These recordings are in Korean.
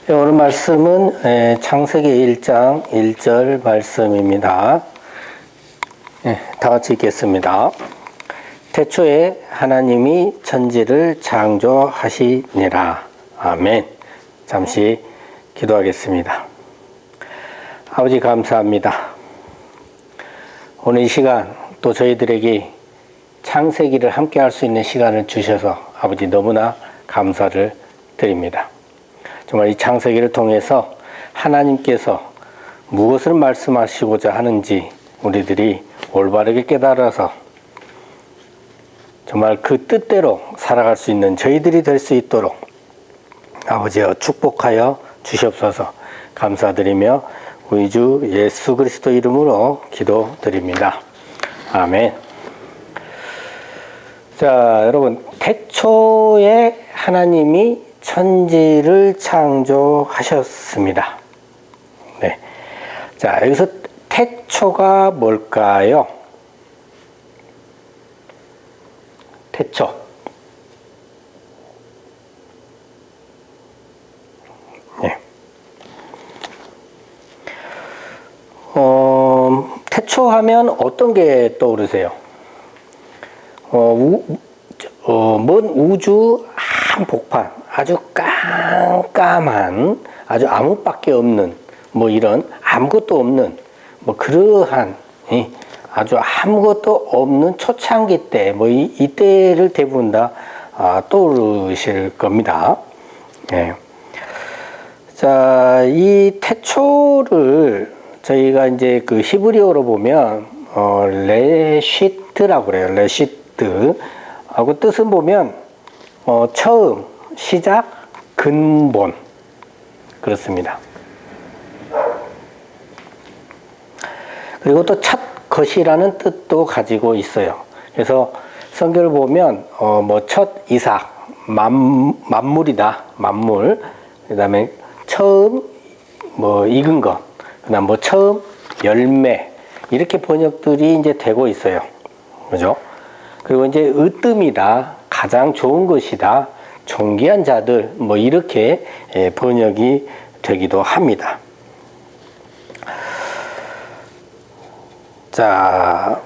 오늘 말씀은 창세기 1장 1절 말씀입니다. 다 같이 읽겠습니다. 태초에 하나님이 천지를 창조하시니라. 아멘. 잠시 기도하겠습니다. 아버지 감사합니다. 오늘 이 시간 또 저희들에게 창세기를 함께 할 수 있는 시간을 주셔서 아버지 너무나 감사를 드립니다. 정말 이 창세기를 통해서 하나님께서 무엇을 말씀하시고자 하는지 우리들이 올바르게 깨달아서 정말 그 뜻대로 살아갈 수 있는 저희들이 될 수 있도록 아버지여 축복하여 주시옵소서. 감사드리며 우리 주 예수 그리스도 이름으로 기도드립니다. 아멘. 자, 여러분, 태초에 하나님이 천지를 창조하셨습니다. 네. 자, 여기서 태초가 뭘까요? 태초. 네. 태초하면 어떤 게 떠오르세요? 먼 우주 한복판, 아주 깜깜한, 아주 아무밖에 없는, 이런 아무것도 없는, 그러한, 아주 아무것도 없는 초창기 때, 이때를 대부분 다 떠오르실 겁니다. 네. 자, 이 태초를 저희가 이제 그 히브리어로 보면, 레시트라고 그래요. 레시트. 하고 뜻은 보면, 처음, 시작, 근본. 그렇습니다. 그리고 또 첫 것이라는 뜻도 가지고 있어요. 그래서 성경을 보면, 첫 이삭, 만물이다. 만물. 그 다음에 처음, 익은 것. 그 다음 처음, 열매. 이렇게 번역들이 이제 되고 있어요. 그죠? 그리고 이제 으뜸이다. 가장 좋은 것이다. 존귀한 자들. 이렇게 번역이 되기도 합니다. 자,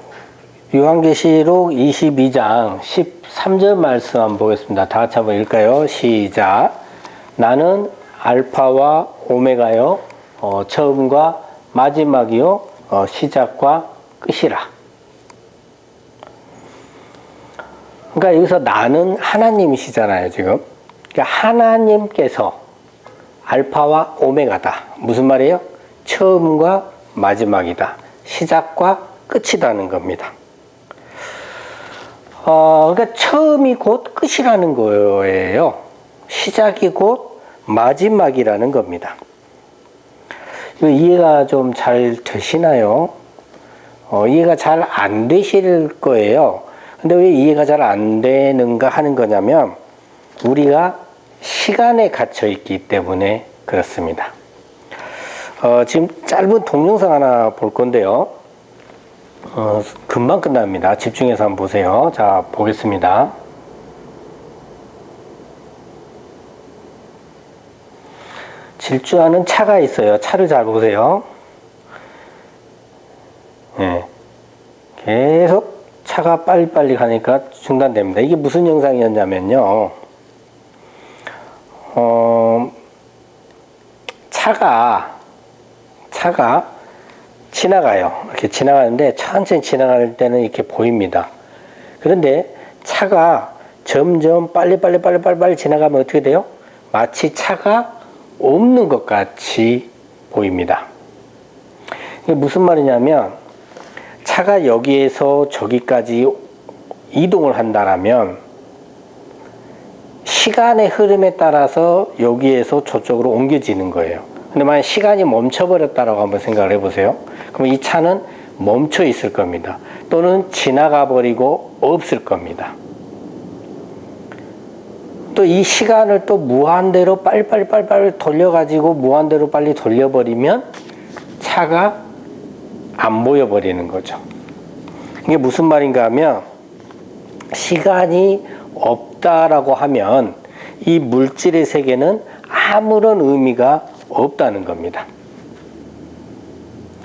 요한계시록 22장 13절 말씀 한번 보겠습니다. 다 같이 한번 읽을까요? 시작. 나는 알파와 오메가요. 처음과 마지막이요. 시작과 끝이라. 그러니까 여기서 나는 하나님이시잖아요, 지금. 그러니까 하나님께서 알파와 오메가다. 무슨 말이에요? 처음과 마지막이다. 시작과 끝이라는 겁니다. 그러니까 처음이 곧 끝이라는 거예요. 시작이 곧 마지막이라는 겁니다. 이거 이해가 좀 잘 되시나요? 이해가 잘 안 되실 거예요. 근데 왜 이해가 잘 안 되는가 하는 거냐면 우리가 시간에 갇혀 있기 때문에 그렇습니다. 지금 짧은 동영상 하나 볼 건데요. 금방 끝납니다. 집중해서 한번 보세요. 자, 보겠습니다. 질주하는 차가 있어요. 차를 잘 보세요. 네. 계속 차가 빨리빨리 가니까 중단됩니다. 이게 무슨 영상이었냐면요. 차가 지나가요. 이렇게 지나가는데 천천히 지나갈 때는 이렇게 보입니다. 그런데 차가 점점 빨리 지나가면 어떻게 돼요? 마치 차가 없는 것 같이 보입니다. 이게 무슨 말이냐면 차가 여기에서 저기까지 이동을 한다라면 시간의 흐름에 따라서 여기에서 저쪽으로 옮겨지는 거예요. 근데 만약 시간이 멈춰버렸다라고 한번 생각을 해보세요. 그럼 이 차는 멈춰 있을 겁니다. 또는 지나가 버리고 없을 겁니다. 또 이 시간을 또 무한대로 빨리 돌려가지고 무한대로 빨리 돌려버리면 차가 안 보여버리는 거죠. 이게 무슨 말인가 하면 시간이 없다라고 하면 이 물질의 세계는 아무런 의미가 없다는 겁니다.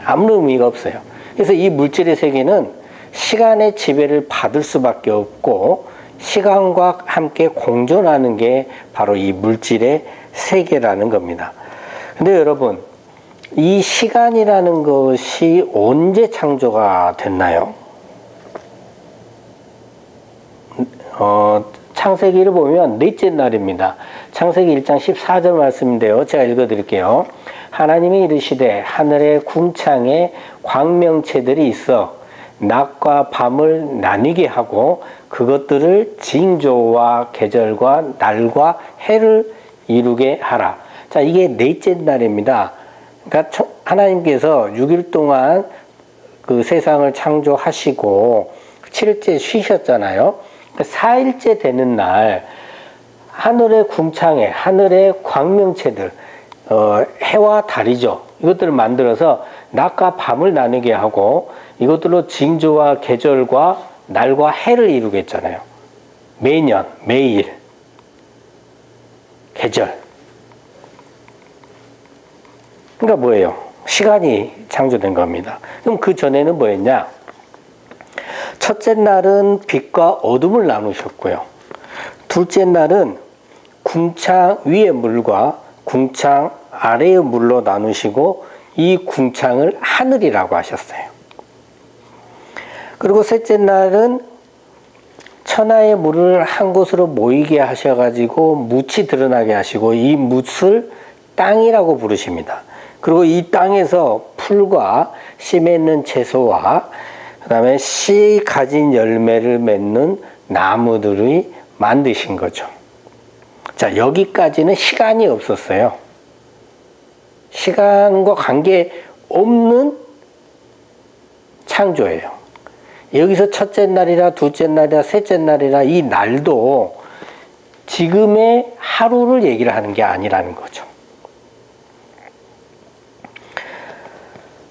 아무런 의미가 없어요. 그래서 이 물질의 세계는 시간의 지배를 받을 수밖에 없고 시간과 함께 공존하는 게 바로 이 물질의 세계라는 겁니다. 근데 여러분, 이 시간이라는 것이 언제 창조가 됐나요? 창세기를 보면 넷째 날입니다. 창세기 1장 14절 말씀인데요. 제가 읽어드릴게요. 하나님이 이르시되 하늘의 궁창에 광명체들이 있어 낮과 밤을 나뉘게 하고 그것들을 징조와 계절과 날과 해를 이루게 하라. 자, 이게 넷째 날입니다. 그러니까 하나님께서 6일 동안 그 세상을 창조하시고 7일째 쉬셨잖아요. 4일째 되는 날 하늘의 궁창에 하늘의 광명체들, 해와 달이죠. 이것들을 만들어서 낮과 밤을 나누게 하고 이것들로 징조와 계절과 날과 해를 이루겠잖아요. 매년, 매일, 계절. 그러니까 뭐예요? 시간이 창조된 겁니다. 그럼 그 전에는 뭐였냐? 첫째 날은 빛과 어둠을 나누셨고요. 둘째 날은 궁창 위의 물과 궁창 아래의 물로 나누시고 이 궁창을 하늘이라고 하셨어요. 그리고 셋째 날은 천하의 물을 한 곳으로 모이게 하셔가지고 묻이 드러나게 하시고 이 묻을 땅이라고 부르십니다. 그리고 이 땅에서 풀과 씨 맺는 채소와 그 다음에 씨 가진 열매를 맺는 나무들이 만드신 거죠. 자, 여기까지는 시간이 없었어요. 시간과 관계 없는 창조예요. 여기서 첫째 날이라 둘째 날이라 셋째 날이라 이 날도 지금의 하루를 얘기를 하는 게 아니라는 거죠.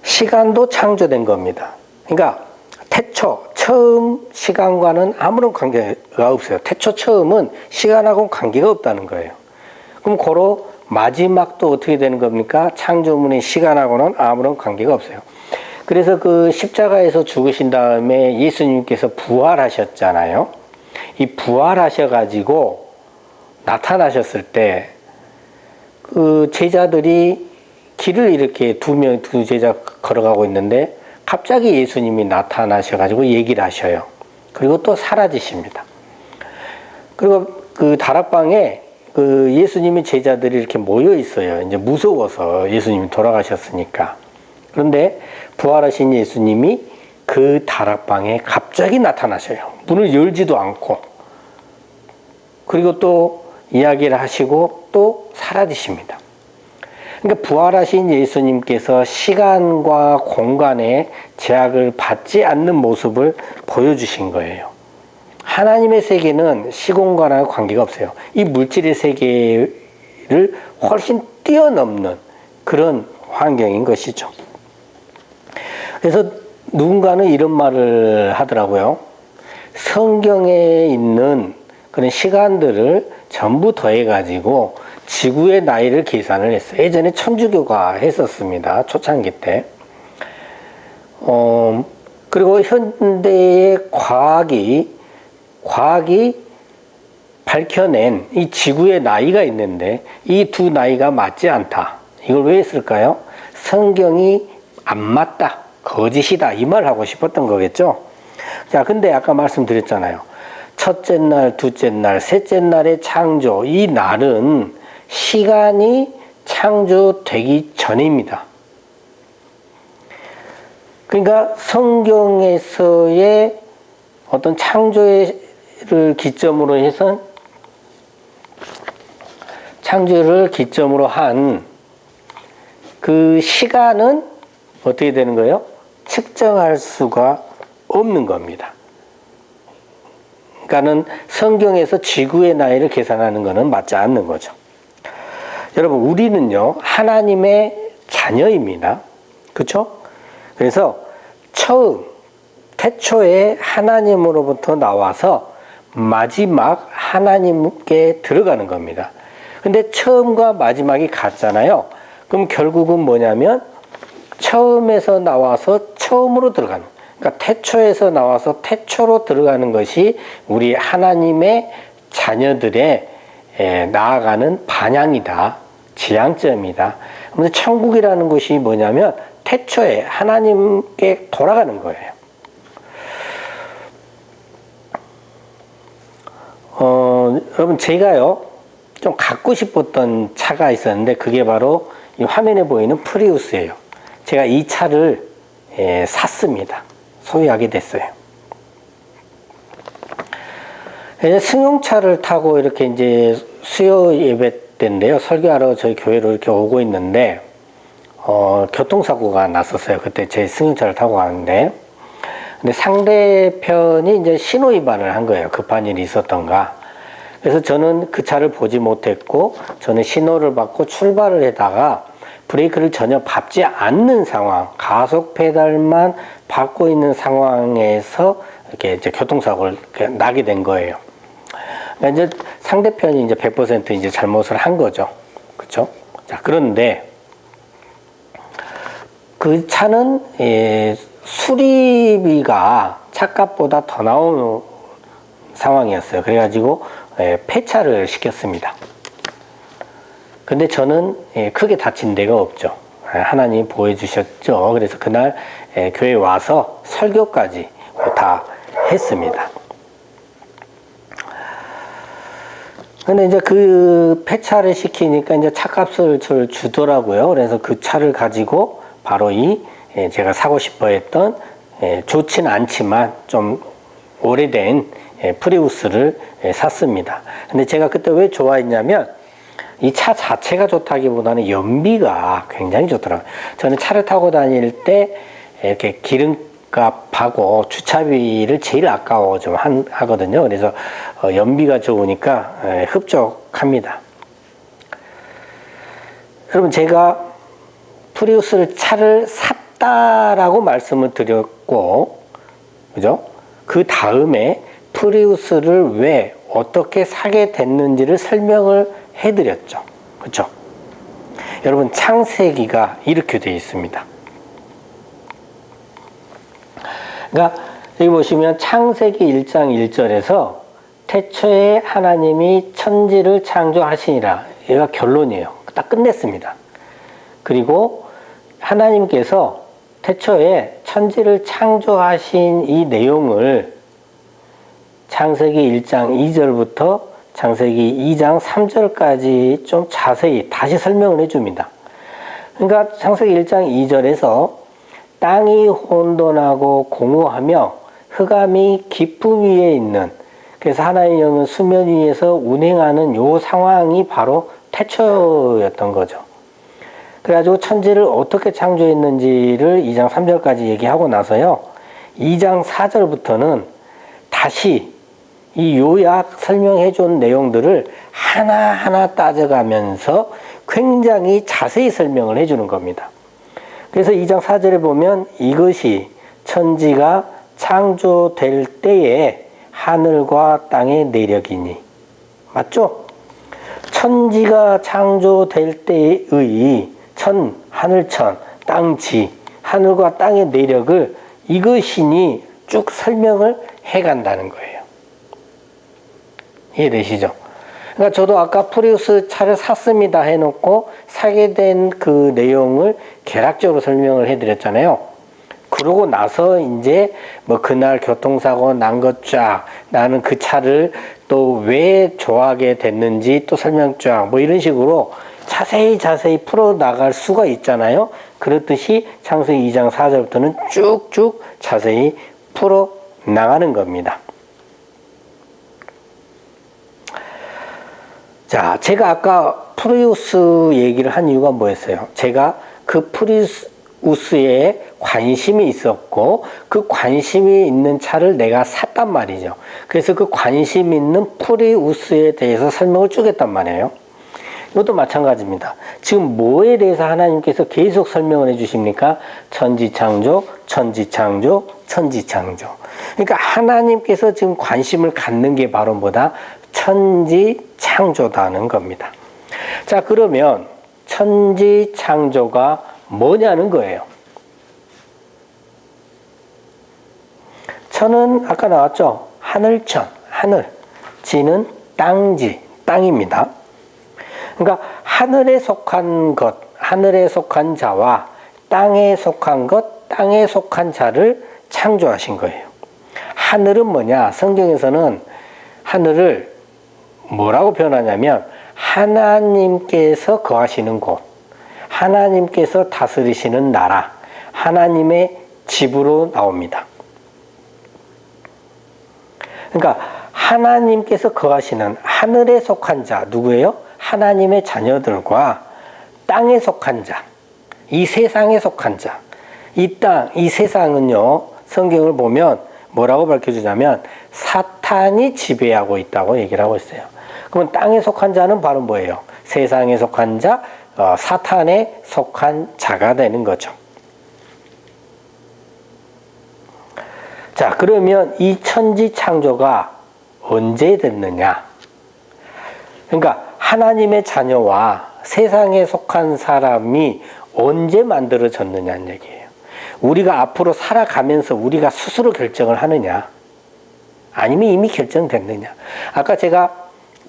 시간도 창조된 겁니다. 그러니까 태초, 처음 시간과는 아무런 관계가 없어요. 태초, 처음은 시간하고는 관계가 없다는 거예요. 그럼 고로 마지막도 어떻게 되는 겁니까? 창조문의 시간하고는 아무런 관계가 없어요. 그래서 그 십자가에서 죽으신 다음에 예수님께서 부활하셨잖아요. 이 부활하셔가지고 나타나셨을 때 그 제자들이 길을 이렇게 두 제자 걸어가고 있는데 갑자기 예수님이 나타나셔가지고 얘기를 하셔요. 그리고 또 사라지십니다. 그리고 그 다락방에 그 예수님의 제자들이 이렇게 모여 있어요. 이제 무서워서 예수님이 돌아가셨으니까. 그런데 부활하신 예수님이 그 다락방에 갑자기 나타나셔요. 문을 열지도 않고. 그리고 또 이야기를 하시고 또 사라지십니다. 그러니까 부활하신 예수님께서 시간과 공간의 제약을 받지 않는 모습을 보여주신 거예요. 하나님의 세계는 시공간하고 관계가 없어요. 이 물질의 세계를 훨씬 뛰어넘는 그런 환경인 것이죠. 그래서 누군가는 이런 말을 하더라고요. 성경에 있는 그런 시간들을 전부 더해가지고 지구의 나이를 계산을 했어요. 예전에 천주교가 했었습니다. 초창기 때. 그리고 현대의 과학이 밝혀낸 이 지구의 나이가 있는데 이 두 나이가 맞지 않다. 이걸 왜 했을까요? 성경이 안 맞다. 거짓이다. 이 말을 하고 싶었던 거겠죠. 자, 근데 아까 말씀드렸잖아요. 첫째 날, 둘째 날, 셋째 날의 창조. 이 날은 시간이 창조되기 전입니다. 그러니까 성경에서의 어떤 창조를 기점으로 해서 창조를 기점으로 한 그 시간은 어떻게 되는 거예요? 측정할 수가 없는 겁니다. 그러니까는 성경에서 지구의 나이를 계산하는 것은 맞지 않는 거죠. 여러분, 우리는요, 하나님의 자녀입니다. 그렇죠? 그래서 처음, 태초에 하나님으로부터 나와서 마지막 하나님께 들어가는 겁니다. 근데 처음과 마지막이 같잖아요. 그럼 결국은 뭐냐면 처음에서 나와서 처음으로 들어가는, 그러니까 태초에서 나와서 태초로 들어가는 것이 우리 하나님의 자녀들의 나아가는 반향이다, 지향점이다. 그래서 천국이라는 것이 뭐냐면 태초에 하나님께 돌아가는 거예요. 여러분, 제가요 좀 갖고 싶었던 차가 있었는데 그게 바로 이 화면에 보이는 프리우스예요. 제가 이 차를 샀습니다. 소유하게 됐어요. 승용차를 타고 이렇게 이제 수요 예배 때인데요, 설교하러 저희 교회로 이렇게 오고 있는데 교통사고가 났었어요. 그때 제 승용차를 타고 가는데, 근데 상대편이 이제 신호 위반을 한 거예요. 급한 일이 있었던가. 그래서 저는 그 차를 보지 못했고, 저는 신호를 받고 출발을 하다가 브레이크를 전혀 밟지 않는 상황, 가속 페달만 밟고 있는 상황에서 이렇게 이제 교통사고를 나게 된 거예요. 그러니까 이제 상대편이 이제 100% 이제 잘못을 한 거죠. 그렇죠? 자, 그런데 그 차는 수리비가 차값보다 더 나오는 상황이었어요. 그래가지고 폐차를 시켰습니다. 근데 저는 크게 다친 데가 없죠. 하나님이 보호해 주셨죠. 그래서 그날 교회에 와서 설교까지 다 했습니다. 근데 이제 그 폐차를 시키니까 이제 차값을 저를 주더라고요. 그래서 그 차를 가지고 바로 제가 사고 싶어 했던 좋진 않지만 좀 오래된 프리우스를 샀습니다. 근데 제가 그때 왜 좋아했냐면 이 차 자체가 좋다기보다는 연비가 굉장히 좋더라고요. 저는 차를 타고 다닐 때 이렇게 기름값하고 주차비를 제일 아까워 좀 하거든요. 그래서 연비가 좋으니까 흡족합니다. 여러분, 제가 프리우스를 차를 샀다라고 말씀을 드렸고, 그죠? 그 다음에 프리우스를 왜 어떻게 사게 됐는지를 설명을 해드렸죠. 그렇죠? 여러분, 창세기가 이렇게 되어 있습니다. 그러니까 여기 보시면 창세기 1장 1절에서 태초에 하나님이 천지를 창조하시니라. 얘가 결론이에요. 딱 끝냈습니다. 그리고 하나님께서 태초에 천지를 창조하신 이 내용을 창세기 1장 2절부터 창세기 2장 3절까지 좀 자세히 다시 설명을 해줍니다. 그러니까 창세기 1장 2절에서 땅이 혼돈하고 공허하며 흑암이 깊음 위에 있는, 그래서 하나님의 영은 수면 위에서 운행하는 요 상황이 바로 태초였던 거죠. 그래가지고 천지를 어떻게 창조했는지를 2장 3절까지 얘기하고 나서요, 2장 4절부터는 다시 이 요약 설명해 준 내용들을 하나하나 따져가면서 굉장히 자세히 설명을 해 주는 겁니다. 그래서 2장 4절에 보면 이것이 천지가 창조될 때에 하늘과 땅의 내력이니. 맞죠? 천지가 창조될 때의 하늘천, 땅지, 하늘과 땅의 내력을 이것이니 쭉 설명을 해 간다는 거예요. 이해되시죠? 그러니까 저도 아까 프리우스 차를 샀습니다 해놓고 사게 된 그 내용을 개략적으로 설명을 해드렸잖아요. 그러고 나서 이제 뭐 그날 교통사고 난 것 쫙, 나는 그 차를 또 왜 좋아하게 됐는지 또 설명 쫙, 뭐 이런 식으로 자세히 풀어 나갈 수가 있잖아요. 그렇듯이 창세기 2장 4절부터는 쭉쭉 자세히 풀어 나가는 겁니다. 자, 제가 아까 프리우스 얘기를 한 이유가 뭐였어요? 제가 그 프리우스에 관심이 있었고 그 관심이 있는 차를 내가 샀단 말이죠. 그래서 그 관심 있는 프리우스에 대해서 설명을 쭉 했단 말이에요. 이것도 마찬가지입니다. 지금 뭐에 대해서 하나님께서 계속 설명을 해 주십니까? 천지창조, 천지창조, 천지창조. 그러니까 하나님께서 지금 관심을 갖는 게 바로 뭐다? 천지창조다는 겁니다. 자, 그러면 천지 창조가 뭐냐는 거예요. 천은 아까 나왔죠? 하늘천, 하늘. 지는 땅지, 땅입니다. 그러니까 하늘에 속한 것, 하늘에 속한 자와 땅에 속한 것, 땅에 속한 자를 창조하신 거예요. 하늘은 뭐냐? 성경에서는 하늘을 뭐라고 표현하냐면 하나님께서 거하시는 곳, 하나님께서 다스리시는 나라, 하나님의 집으로 나옵니다. 그러니까 하나님께서 거하시는 하늘에 속한 자, 누구예요? 하나님의 자녀들과 땅에 속한 자, 이 세상에 속한 자. 이 땅, 이 세상은요, 성경을 보면 뭐라고 밝혀주냐면 사탄이 지배하고 있다고 얘기를 하고 있어요. 그러면 땅에 속한 자는 바로 뭐예요? 세상에 속한 자, 사탄에 속한 자가 되는 거죠. 자, 그러면 이 천지 창조가 언제 됐느냐? 그러니까 하나님의 자녀와 세상에 속한 사람이 언제 만들어졌느냐는 얘기예요. 우리가 앞으로 살아가면서 우리가 스스로 결정을 하느냐? 아니면 이미 결정됐느냐? 아까 제가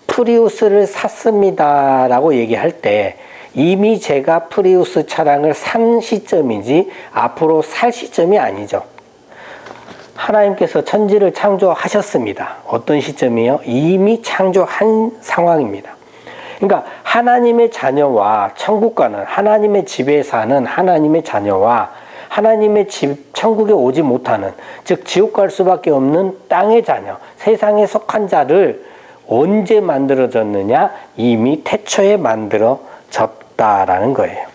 프리우스를 샀습니다라고 얘기할 때 이미 제가 프리우스 차량을 산 시점이지 앞으로 살 시점이 아니죠. 하나님께서 천지를 창조하셨습니다. 어떤 시점이요? 이미 창조한 상황입니다. 그러니까 하나님의 자녀와 천국가는 하나님의 집에 사는 하나님의 자녀와 하나님의 집, 천국에 오지 못하는, 즉 지옥 갈 수밖에 없는 땅의 자녀, 세상에 속한 자를 언제 만들어졌느냐? 이미 태초에 만들어졌다라는 거예요.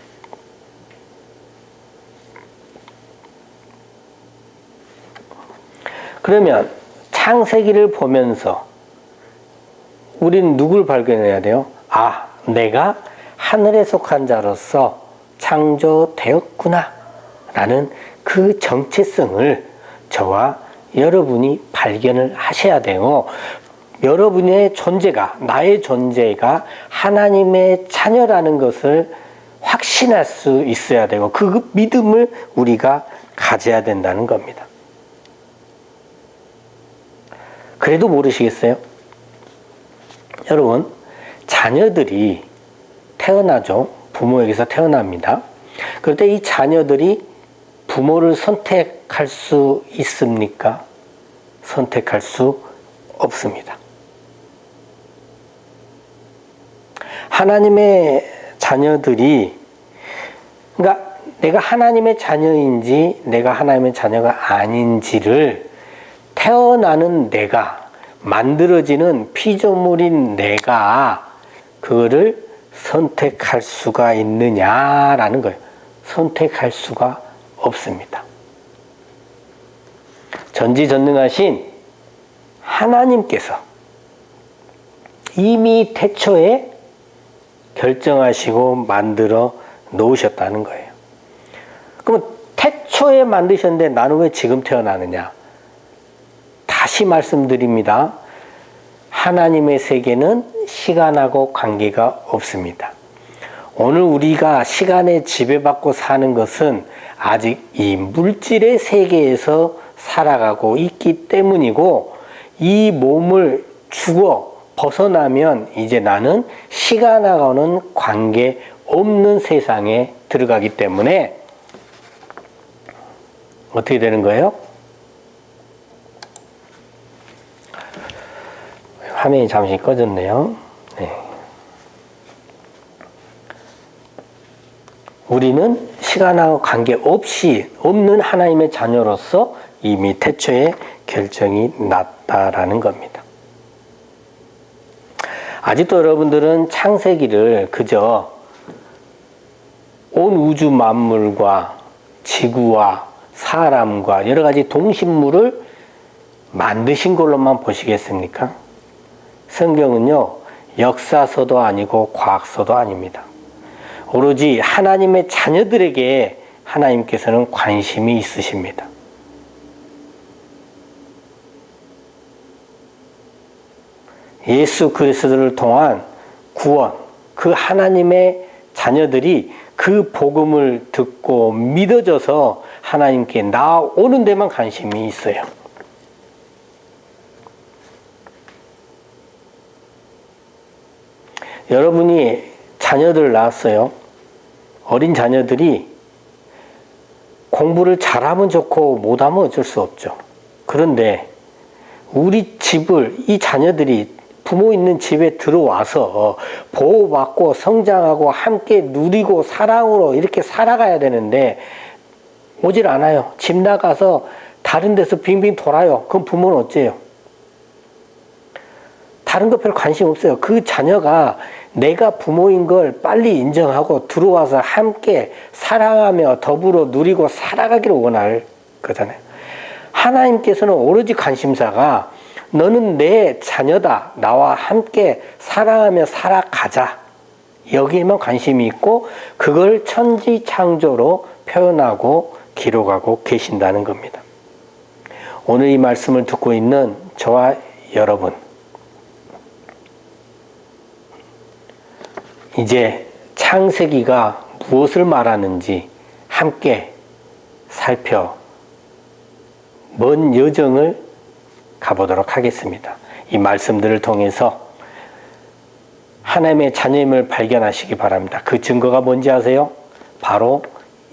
그러면 창세기를 보면서 우리는 누굴 발견해야 돼요? 아, 내가 하늘에 속한 자로서 창조되었구나 라는 그 정체성을 저와 여러분이 발견을 하셔야 돼요. 여러분의 존재가, 나의 존재가 하나님의 자녀라는 것을 확신할 수 있어야 되고 그 믿음을 우리가 가져야 된다는 겁니다. 그래도 모르시겠어요? 여러분, 자녀들이 태어나죠. 부모에게서 태어납니다. 그런데 이 자녀들이 부모를 선택할 수 있습니까? 선택할 수 없습니다. 하나님의 자녀들이, 그러니까 내가 하나님의 자녀인지 내가 하나님의 자녀가 아닌지를 태어나는 내가, 만들어지는 피조물인 내가 그거를 선택할 수가 있느냐라는 거예요. 선택할 수가 없습니다. 전지전능하신 하나님께서 이미 태초에 결정하시고 만들어 놓으셨다는 거예요. 그러면 태초에 만드셨는데 나는 왜 지금 태어나느냐? 다시 말씀드립니다. 하나님의 세계는 시간하고 관계가 없습니다. 오늘 우리가 시간에 지배받고 사는 것은 아직 이 물질의 세계에서 살아가고 있기 때문이고, 이 몸을 죽어 벗어나면 이제 나는 시간하고는 관계 없는 세상에 들어가기 때문에 어떻게 되는 거예요? 화면이 잠시 꺼졌네요. 네. 우리는 시간하고 관계없이 없는 하나님의 자녀로서 이미 태초에 결정이 났다라는 겁니다. 아직도 여러분들은 창세기를 그저 온 우주 만물과 지구와 사람과 여러 가지 동식물을 만드신 걸로만 보시겠습니까? 성경은요, 역사서도 아니고 과학서도 아닙니다. 오로지 하나님의 자녀들에게 하나님께서는 관심이 있으십니다. 예수 그리스도를 통한 구원, 그 하나님의 자녀들이 그 복음을 듣고 믿어져서 하나님께 나오는 데만 관심이 있어요. 여러분이 자녀들을 낳았어요. 어린 자녀들이 공부를 잘하면 좋고 못하면 어쩔 수 없죠. 그런데 우리 집을 이 자녀들이 부모 있는 집에 들어와서 보호받고 성장하고 함께 누리고 사랑으로 이렇게 살아가야 되는데 오질 않아요. 집 나가서 다른 데서 빙빙 돌아요. 그럼 부모는 어째요? 다른 거 별 관심 없어요. 그 자녀가 내가 부모인 걸 빨리 인정하고 들어와서 함께 사랑하며 더불어 누리고 살아가기를 원할 거잖아요. 하나님께서는 오로지 관심사가 너는 내 자녀다. 나와 함께 사랑하며 살아가자. 여기에만 관심이 있고 그걸 천지창조로 표현하고 기록하고 계신다는 겁니다. 오늘 이 말씀을 듣고 있는 저와 여러분, 이제 창세기가 무엇을 말하는지 함께 살펴 먼 여정을 가보도록 하겠습니다. 이 말씀들을 통해서 하나님의 자녀임을 발견하시기 바랍니다. 그 증거가 뭔지 아세요? 바로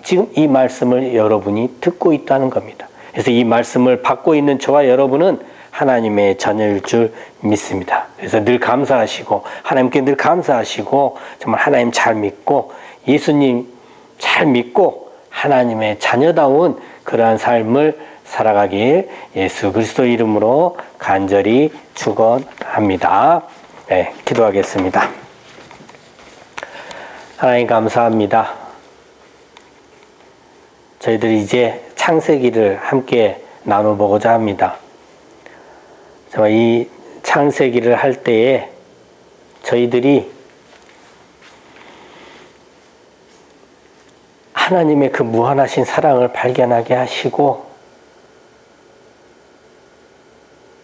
지금 이 말씀을 여러분이 듣고 있다는 겁니다. 그래서 이 말씀을 받고 있는 저와 여러분은 하나님의 자녀일 줄 믿습니다. 그래서 늘 감사하시고 하나님께 늘 감사하시고 정말 하나님 잘 믿고 예수님 잘 믿고 하나님의 자녀다운 그러한 삶을 살아가길 예수 그리스도 이름으로 간절히 축원합니다. 네, 기도하겠습니다. 하나님 감사합니다. 저희들이 이제 창세기를 함께 나눠보고자 합니다. 정말 이 창세기를 할 때에 저희들이 하나님의 그 무한하신 사랑을 발견하게 하시고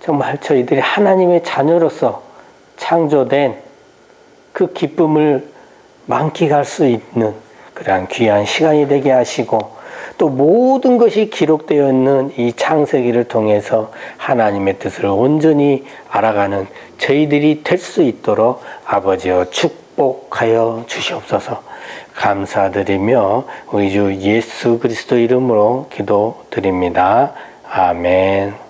정말 저희들이 하나님의 자녀로서 창조된 그 기쁨을 만끽할 수 있는 그러한 귀한 시간이 되게 하시고 또 모든 것이 기록되어 있는 이 창세기를 통해서 하나님의 뜻을 온전히 알아가는 저희들이 될 수 있도록 아버지여 축복하여 주시옵소서. 감사드리며 우리 주 예수 그리스도 이름으로 기도드립니다. 아멘.